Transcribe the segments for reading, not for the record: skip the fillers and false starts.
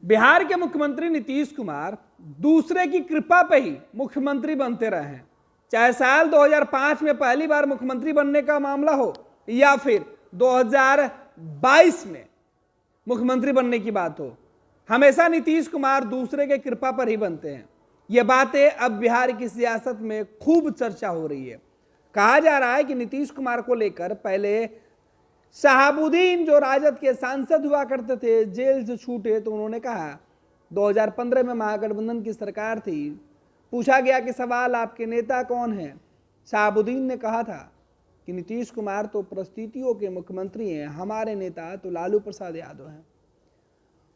बिहार के मुख्यमंत्री नीतीश कुमार दूसरे की कृपा पे ही मुख्यमंत्री बनते रहे हैं। चाहे साल 2005 में पहली बार मुख्यमंत्री बनने का मामला हो या फिर 2022 में मुख्यमंत्री बनने की बात हो, हमेशा नीतीश कुमार दूसरे के कृपा पर ही बनते हैं। ये बातें अब बिहार की सियासत में खूब चर्चा हो रही है। कहा जा रहा है कि नीतीश कुमार को लेकर पहले शहाबुद्दीन जो राजद के सांसद हुआ करते थे, जेल से छूटे, तो उन्होंने कहा 2015 में महागठबंधन की सरकार थी, पूछा गया कि सवाल आपके नेता कौन हैं, शहाबुद्दीन ने कहा था कि नीतीश कुमार तो परिस्थितियों के मुख्यमंत्री हैं, हमारे नेता तो लालू प्रसाद यादव हैं।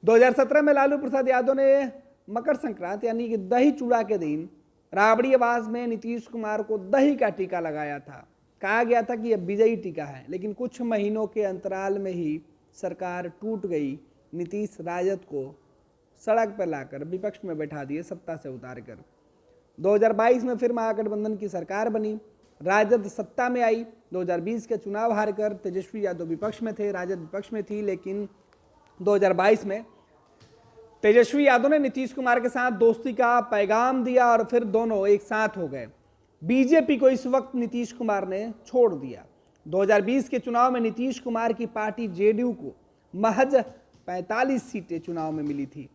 2017 में लालू प्रसाद यादव ने मकर संक्रांति यानी कि दही चूड़ा के दिन राबड़ी आवास में नीतीश कुमार को दही का टीका लगाया था। कहा गया था कि यह विजयी टीका है, लेकिन कुछ महीनों के अंतराल में ही सरकार टूट गई। नीतीश राजद को सड़क पर लाकर विपक्ष में बैठा दिए, सत्ता से उतार कर। 2022 में फिर महागठबंधन की सरकार बनी, राजद सत्ता में आई। 2020 के चुनाव हारकर तेजस्वी यादव विपक्ष में थे, राजद विपक्ष में थी, लेकिन 2022 में तेजस्वी यादव ने नीतीश कुमार के साथ दोस्ती का पैगाम दिया और फिर दोनों एक साथ हो गए। बीजेपी को इस वक्त नीतीश कुमार ने छोड़ दिया। 2020 के चुनाव में नीतीश कुमार की पार्टी जेडीयू को महज 45 सीटें चुनाव में मिली थी।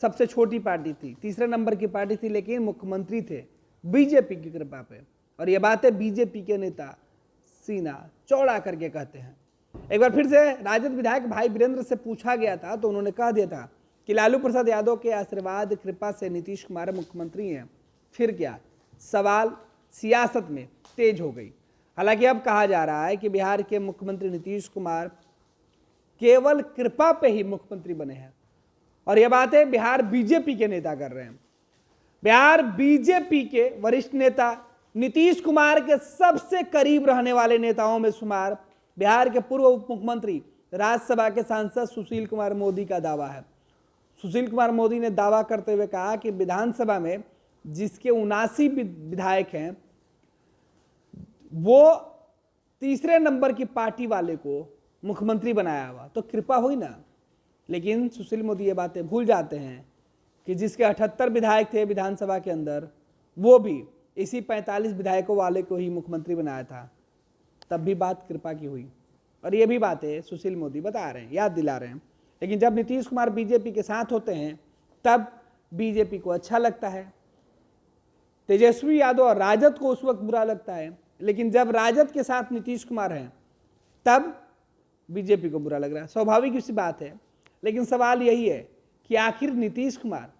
सबसे छोटी पार्टी थी, तीसरे नंबर की पार्टी थी, लेकिन मुख्यमंत्री थे बीजेपी की कृपा पे। और ये बातें बीजेपी के नेता सीना चौड़ा करके कहते हैं। एक बार फिर से राजद विधायक भाई वीरेंद्र से पूछा गया था तो उन्होंने कह दिया था कि लालू प्रसाद यादव के आशीर्वाद कृपा से नीतीश कुमार मुख्यमंत्री हैं। फिर क्या, सवाल सियासत में तेज हो गई। हालांकि अब कहा जा रहा है कि बिहार के मुख्यमंत्री नीतीश कुमार केवल कृपा पे ही मुख्यमंत्री बने हैं, और यह बातें बिहार बीजेपी के नेता कर रहे हैं। बिहार बीजेपी के वरिष्ठ नेता नीतीश कुमार के सबसे करीब रहने वाले नेताओं में शुमार बिहार के पूर्व उप मुख्यमंत्री राज्यसभा के सांसद सुशील कुमार मोदी का दावा है। सुशील कुमार मोदी ने दावा करते हुए कहा कि विधानसभा में जिसके 79 विधायक हैं, वो तीसरे नंबर की पार्टी वाले को मुख्यमंत्री बनाया हुआ, तो कृपा हुई ना। लेकिन सुशील मोदी ये बातें भूल जाते हैं कि जिसके 78 विधायक थे विधानसभा के अंदर, वो भी इसी 45 विधायकों वाले को ही मुख्यमंत्री बनाया था, तब भी बात कृपा की हुई। और ये भी बातें सुशील मोदी बता रहे हैं, याद दिला रहे हैं। लेकिन जब नीतीश कुमार बीजेपी के साथ होते हैं तब बीजेपी को अच्छा लगता है, तेजस्वी यादव और राजद को उस वक्त बुरा लगता है। लेकिन जब राजद के साथ नीतीश कुमार हैं तब बीजेपी को बुरा लग रहा है। स्वाभाविक सी बात है। लेकिन सवाल यही है कि आखिर नीतीश कुमार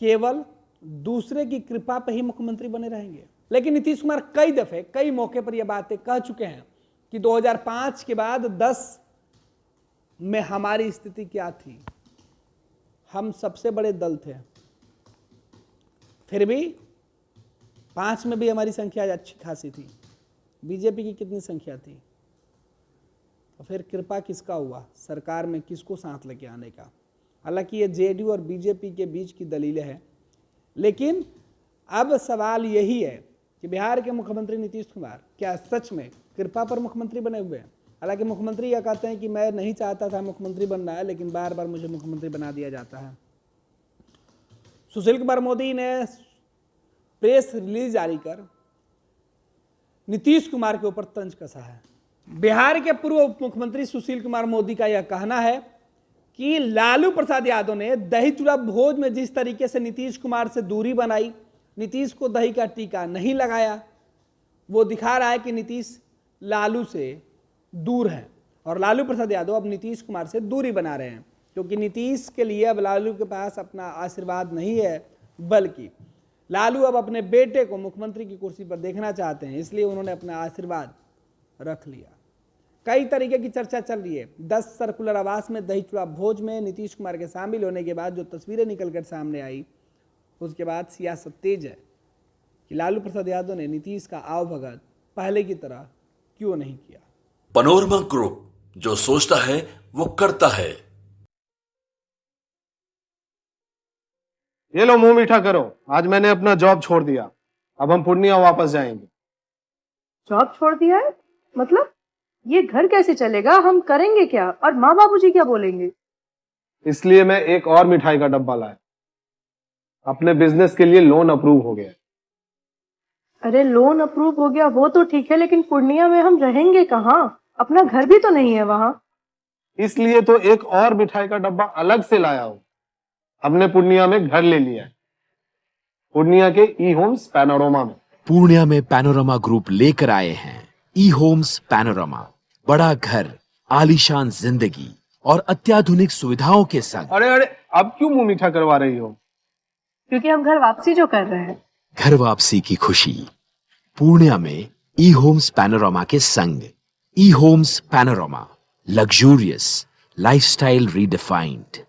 केवल दूसरे की कृपा पर ही मुख्यमंत्री बने रहेंगे। लेकिन नीतीश कुमार कई दफे कई मौके पर यह बातें कह चुके हैं कि 2005 के बाद 10 में हमारी स्थिति क्या थी, हम सबसे बड़े दल थे, फिर भी 5 में भी हमारी संख्या अच्छी खासी थी। बीजेपी की कितनी संख्या थी? तो फिर कृपा किसका हुआ सरकार में, किसको साथ लेके आने का? हालांकि ये जेडीयू और बीजेपी के बीच की दलीलें हैं, लेकिन अब सवाल यही है कि बिहार के मुख्यमंत्री नीतीश कुमार क्या सच में कृपा पर मुख्यमंत्री बने हुए हैं? हालांकि मुख्यमंत्री यह कहते हैं कि मैं नहीं चाहता था मुख्यमंत्री बनना है, लेकिन बार बार मुझे मुख्यमंत्री बना दिया जाता है। सुशील कुमार मोदी ने प्रेस रिलीज जारी कर नीतीश कुमार के ऊपर तंज कसा है। बिहार के पूर्व उप मुख्यमंत्री सुशील कुमार मोदी का यह कहना है कि लालू प्रसाद यादव ने दही चूड़ा भोज में जिस तरीके से नीतीश कुमार से दूरी बनाई, नीतीश को दही का टीका नहीं लगाया, वो दिखा रहा है कि नीतीश लालू से दूर है। और लालू प्रसाद यादव अब नीतीश कुमार से दूरी बना रहे हैं, क्योंकि नीतीश के लिए अब लालू के पास अपना आशीर्वाद नहीं है, बल्कि लालू अब अपने बेटे को मुख्यमंत्री की कुर्सी पर देखना चाहते हैं, इसलिए उन्होंने अपना आशीर्वाद रख लिया। कई तरीके की चर्चा चल रही है। 10 सर्कुलर आवास में दही चूड़ा भोज में नीतीश कुमार के शामिल होने के बाद जो तस्वीरें निकलकर सामने आई, उसके बाद सियासत तेज है कि लालू प्रसाद यादव ने नीतीश का आवभगत पहले की तरह क्यों नहीं किया। पनोरमा ग्रुप, जो सोचता है वो करता है। ये लो मुंह मीठा करो, आज मैंने अपना जॉब छोड़ दिया, अब हम पूर्णिया वापस जाएंगे। जॉब छोड़ दिया है? मतलब ये घर कैसे चलेगा? हम करेंगे क्या? और माँ बाबूजी क्या बोलेंगे? इसलिए मैं एक और मिठाई का डब्बा लाया। अपने बिजनेस के लिए लोन अप्रूव हो गया। अरे लोन अप्रूव हो गया वो तो ठीक है, लेकिन पूर्णिया में हम रहेंगे कहाँ? अपना घर भी तो नहीं है वहाँ। इसलिए तो एक और मिठाई का डब्बा अलग से लाया हूं। हमने पूर्णिया में घर ले लिया है, पूर्णिया के ई होम्स पैनोरमा में। पूर्णिया में पैनोरमा ग्रुप लेकर आए हैं ई होम्स पैनोरमा। बड़ा घर, आलीशान जिंदगी और अत्याधुनिक सुविधाओं के संग। अरे अरे, अब क्यों मुंह मीठा करवा रही हो? क्योंकि हम घर वापसी जो कर रहे हैं। घर वापसी की खुशी पूर्णिया में ई होम्स पैनोरमा के संग। ई homes panorama, luxurious lifestyle redefined.